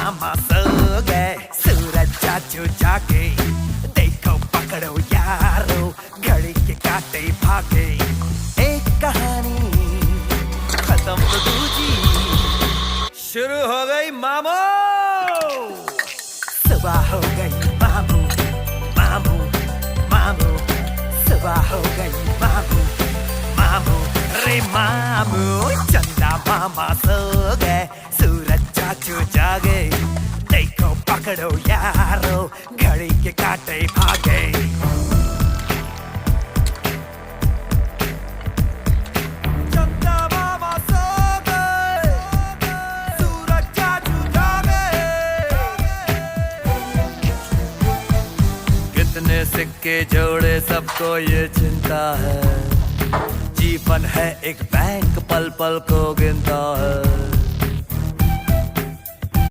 मामा सो गए, सूरज चाचू जागे, देखो पकड़ो यारो, घड़ी के काटे भागे। एक कहानी खत्म तो दूजी शुरू हो गई मामू। सुबह हो गई मामू, मामू मामू, सुबह हो गई मामू, मामू रे मामू। चंदा मामा सो गए, सूरज चाचू जागे, देखो पकड़ो यारो, घड़ी के काटे भागे। चंदा मामा सो गए, सूरज चाचू जागे। कितने सिक्के जोड़े सबको ये चिंता है, जीवन है एक बैंक पल पल को गिनता है।